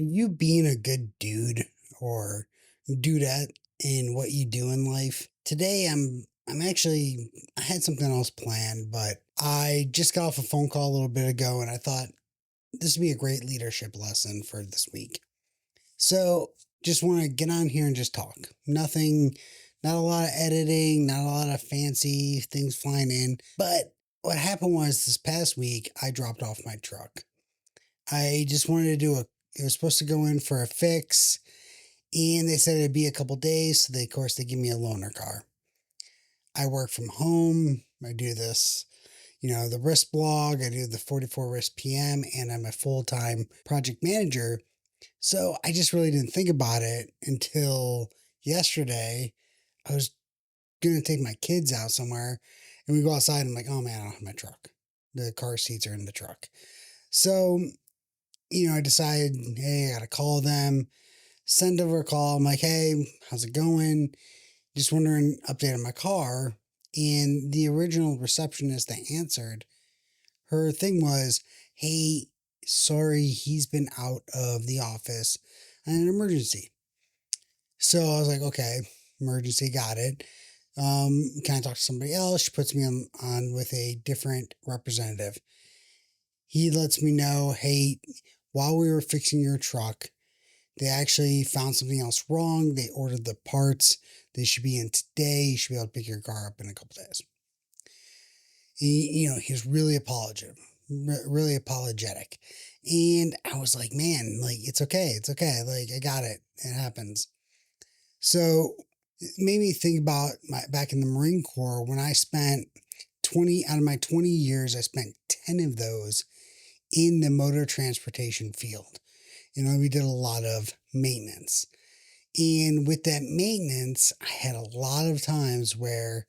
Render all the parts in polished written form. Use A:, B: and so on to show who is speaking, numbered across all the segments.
A: You being a good dude or dudette in what you do in life. Today I'm actually I had something else planned, but I just got off a phone call a little bit ago and I thought this would be a great leadership lesson for this week. So just want to get on here and just talk. Nothing, not a lot of editing, not a lot of fancy things flying in. But what happened was this past week I dropped off my truck. I just wanted to it was supposed to go in for a fix, and they said it'd be a couple days. So of course, they give me a loaner car. I work from home. I do this, the risk blog. I do the 44 risk PM, and I'm a full time project manager. So I just really didn't think about it until yesterday. I was going to take my kids out somewhere, and we go outside. And I'm like, oh man, I don't have my truck. The car seats are in the truck. So, I decided, hey, I got to call them, send over a call. I'm like, hey, how's it going? Just wondering, update on my car. And the original receptionist that answered, her thing was, hey, sorry, he's been out of the office on an emergency. So I was like, okay, emergency, got it. Can I talk to somebody else? She puts me on with a different representative. He lets me know, hey, while we were fixing your truck, they actually found something else wrong. They ordered the parts. They should be in today. You should be able to pick your car up in a couple days. He was really really apologetic. And I was like, man, like, it's okay. It's okay. Like, I got it. It happens. So it made me think about back in the Marine Corps when I spent 20 out of my 20 years, I spent 10 of those in the motor transportation field. We did a lot of maintenance. And with that maintenance, I had a lot of times where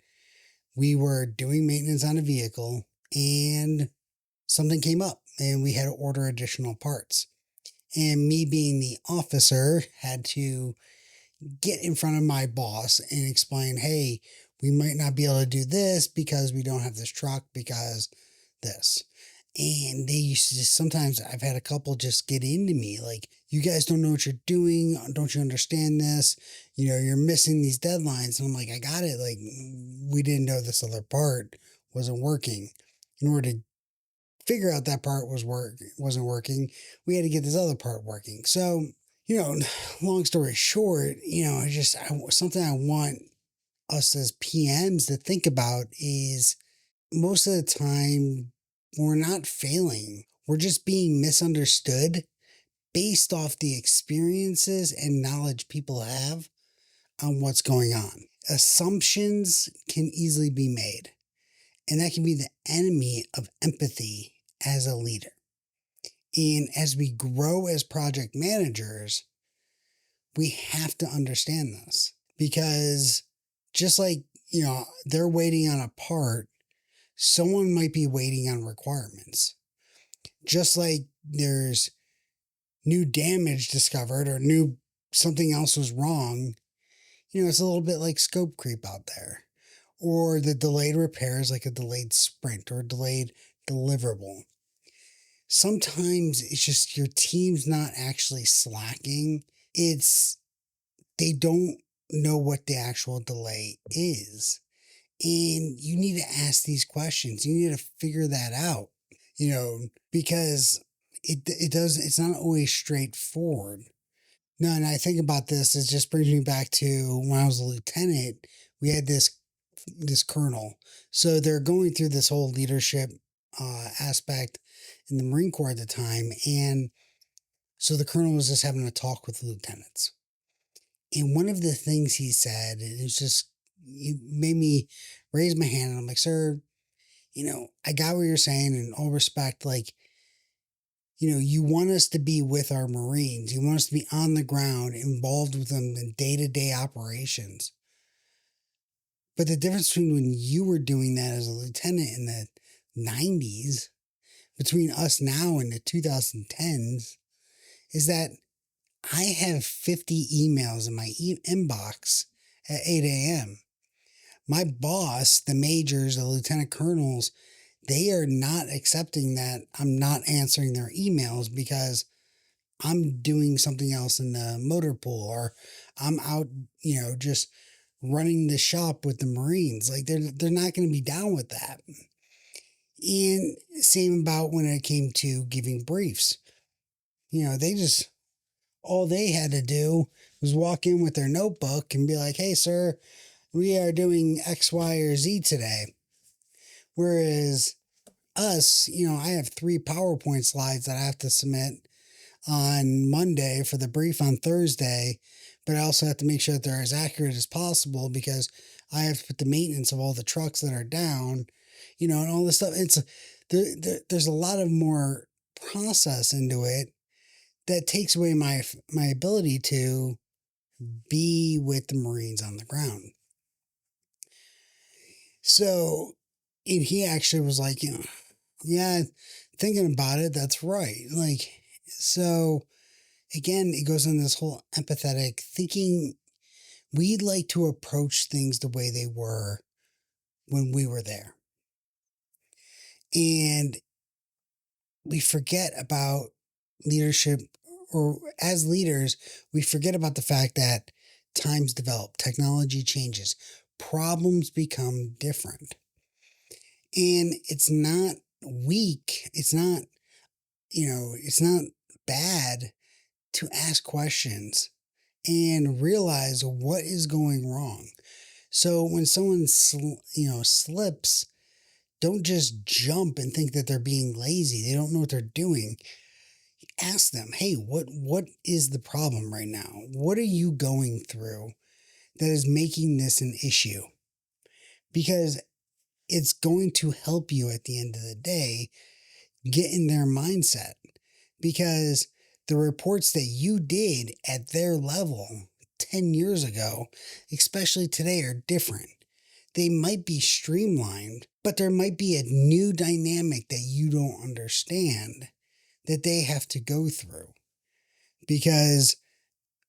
A: we were doing maintenance on a vehicle and something came up and we had to order additional parts. And me being the officer had to get in front of my boss and explain, hey, we might not be able to do this because we don't have this truck because this. And they used to just, sometimes I've had a couple just get into me like, you guys don't know what you're doing. Don't you understand this? You're missing these deadlines. And I'm like, I got it. Like, we didn't know this other part wasn't working. In order to figure out that part wasn't working, we had to get this other part working. So, long story short, something I want us as PMs to think about is most of the time we're not failing. We're just being misunderstood based off the experiences and knowledge people have on what's going on. Assumptions can easily be made, and that can be the enemy of empathy as a leader. And as we grow as project managers, we have to understand this because just like, they're waiting on a part, someone might be waiting on requirements. Just like there's new damage discovered or something else was wrong, it's a little bit like scope creep out there. Or the delayed repairs, like a delayed sprint or a delayed deliverable. Sometimes it's just your team's not actually slacking. They don't know what the actual delay is. And you need to ask these questions. You need to figure that out, because it's not always straightforward. No, and I think about this, it just brings me back to when I was a lieutenant, we had this colonel. So they're going through this whole leadership aspect in the Marine Corps at the time. And so the colonel was just having a talk with the lieutenants. And one of the things he said, and he made me raise my hand. And I'm like, sir, I got what you're saying in all respect. Like, you want us to be with our Marines. You want us to be on the ground, involved with them in day-to-day operations. But the difference between when you were doing that as a lieutenant in the 90s, between us now and the 2010s, is that I have 50 emails in my inbox at 8 a.m. My boss, the majors, the lieutenant colonels, they are not accepting that I'm not answering their emails because I'm doing something else in the motor pool, or I'm out, just running the shop with the Marines. Like they're not going to be down with that. And same about when it came to giving briefs. They just all they had to do was walk in with their notebook and be like, "Hey, sir, we are doing X, Y, or Z today." Whereas us, I have 3 PowerPoint slides that I have to submit on Monday for the brief on Thursday, but I also have to make sure that they're as accurate as possible because I have to put the maintenance of all the trucks that are down, and all this stuff. There's a lot of more process into it that takes away my ability to be with the Marines on the ground. So, and he actually was like, yeah, thinking about it, that's right. Like, so again, it goes on this whole empathetic thinking. We'd like to approach things the way they were when we were there. And we forget about leadership, or as leaders, we forget about the fact that times develop, technology changes, problems become different. And it's not weak. It's not bad to ask questions and realize what is going wrong. So when someone slips, don't just jump and think that they're being lazy. They don't know what they're doing. Ask them, "Hey, what is the problem right now? What are you going through that is making this an issue?" Because it's going to help you at the end of the day get in their mindset, because the reports that you did at their level 10 years ago, especially today, are different. They might be streamlined, but there might be a new dynamic that you don't understand that they have to go through. Because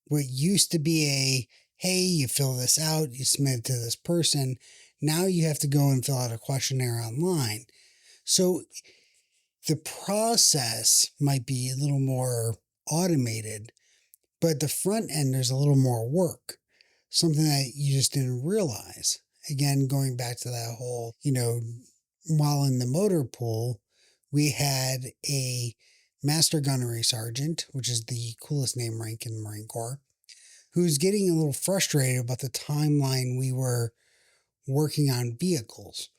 A: what used to be hey, you fill this out, you submit it to this person, now you have to go and fill out a questionnaire online. So the process might be a little more automated, but the front end, there's a little more work, something that you just didn't realize. Again, going back to that whole, while in the motor pool, we had a master gunnery sergeant, which is the coolest name rank in the Marine Corps, who's getting a little frustrated about the timeline we were working on vehicles.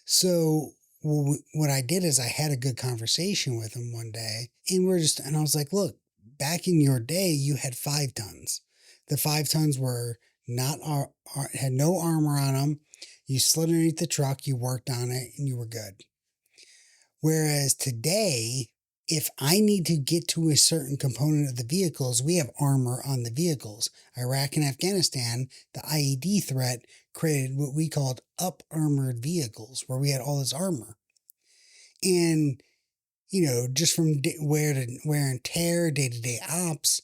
A: So what I did is I had a good conversation with him one day, and I was like, "Look, back in your day, you had 5 tons. The 5 tons were not had no armor on them. You slid underneath the truck, you worked on it, and you were good. Whereas today, if I need to get to a certain component of the vehicles, we have armor on the vehicles. Iraq and Afghanistan, the IED threat created what we called up armored vehicles, where we had all this armor. And, just from wear and tear, day-to-day ops,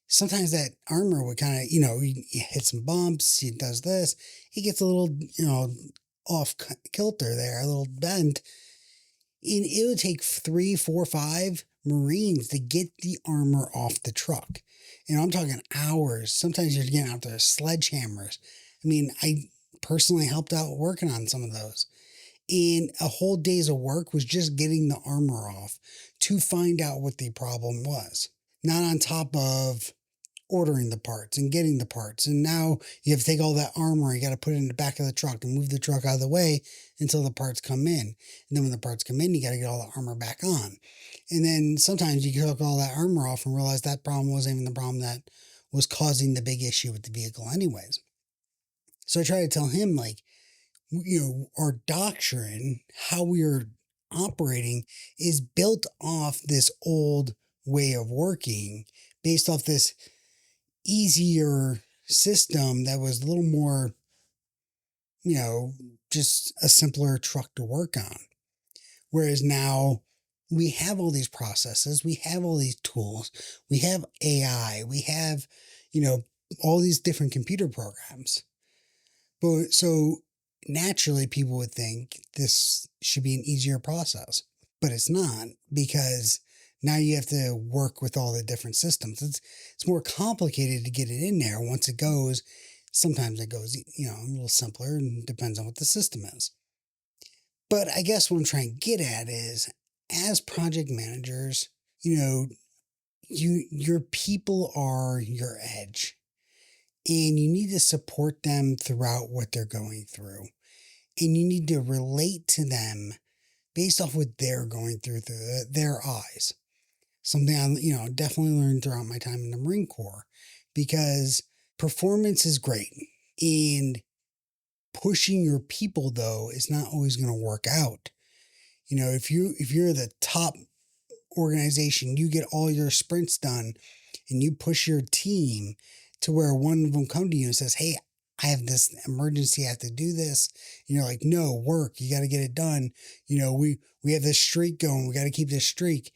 A: sometimes that armor would kind of, you hit some bumps, it does this, it gets a little, off kilter there, a little bent. And it would take 3, 4, 5 Marines to get the armor off the truck. And I'm talking hours. Sometimes you're getting out there sledgehammers. I mean, I personally helped out working on some of those. And a whole day's of work was just getting the armor off to find out what the problem was. Not on top of ordering the parts and getting the parts. And now you have to take all that armor, you got to put it in the back of the truck and move the truck out of the way until the parts come in. And then when the parts come in, you got to get all the armor back on. And then sometimes you took all that armor off and realize that problem wasn't even the problem that was causing the big issue with the vehicle anyways. So I try to tell him, like, our doctrine, how we are operating, is built off this old way of working, based off this easier system that was a little more, just a simpler truck to work on. Whereas now we have all these processes, we have all these tools, we have AI, we have, all these different computer programs. But so naturally people would think this should be an easier process, but it's not, because Now you have to work with all the different systems. It's more complicated to get it in there. Once it goes, sometimes it goes, a little simpler, and depends on what the system is. But I guess what I'm trying to get at is, as project managers, your people are your edge, and you need to support them throughout what they're going through. And you need to relate to them based off what they're going through their eyes. Something I definitely learned throughout my time in the Marine Corps, because performance is great, and pushing your people though is not always going to work out. If you're the top organization, you get all your sprints done, and you push your team to where one of them come to you and says, "Hey, I have this emergency, I have to do this." And you're like, "No, work, you got to get it done. We have this streak going, we got to keep this streak."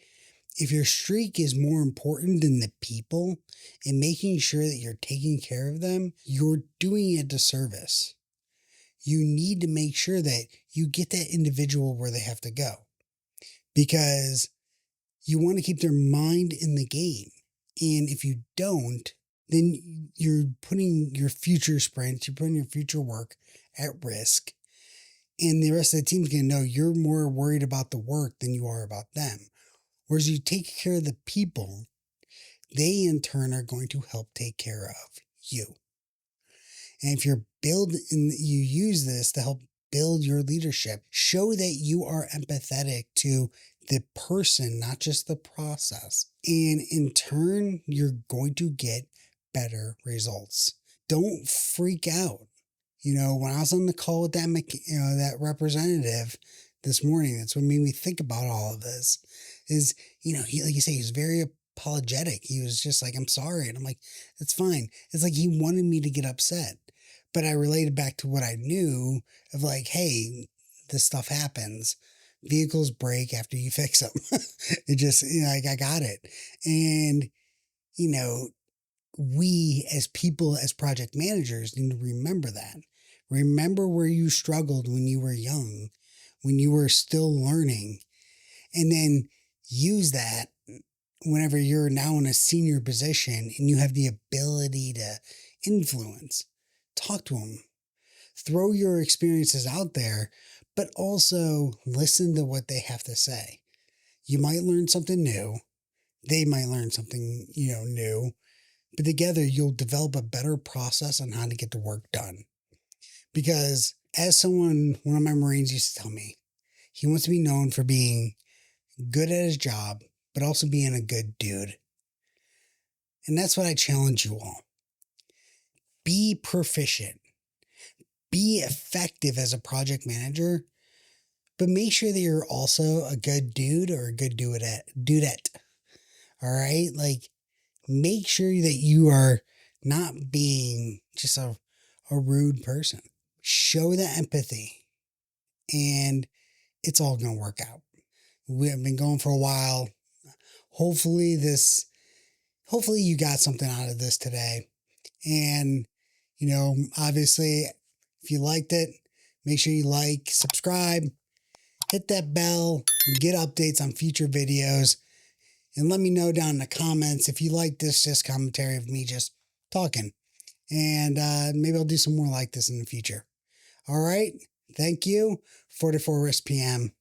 A: If your streak is more important than the people and making sure that you're taking care of them, you're doing a disservice. You need to make sure that you get that individual where they have to go, because you want to keep their mind in the game. And if you don't, then you're putting your future sprints, you're putting your future work at risk. And the rest of the team's going to know you're more worried about the work than you are about them. Whereas you take care of the people, they in turn are going to help take care of you. And if you use this to help build your leadership, show that you are empathetic to the person, not just the process. And in turn, you're going to get better results. Don't freak out. When I was on the call with that representative this morning, that's what made me think about all of this. Is he, like you say, he's very apologetic. He was just like, "I'm sorry," and I'm like, "It's fine." It's like he wanted me to get upset, but I related back to what I knew of, like, hey, this stuff happens. Vehicles break after you fix them. It just, like, I got it. And, we as people, as project managers, need to remember that. Remember where you struggled when you were young, when you were still learning, and then use that whenever you're now in a senior position and you have the ability to influence. Talk to them. Throw your experiences out there, but also listen to what they have to say. You might learn something new. They might learn something, new. But together, you'll develop a better process on how to get the work done. Because as one of my Marines used to tell me, he wants to be known for being good at his job, but also being a good dude. And that's what I challenge you all. Be proficient. Be effective as a project manager, but make sure that you're also a good dude or a good dudette. All right? Like, make sure that you are not being just a rude person. Show the empathy, and it's all going to work out. We have been going for a while. Hopefully you got something out of this today. And, obviously, if you liked it, make sure you like, subscribe, hit that bell, and get updates on future videos. And let me know down in the comments if you like this just commentary of me just talking. And maybe I'll do some more like this in the future. All right. Thank you. 44 Risk PM.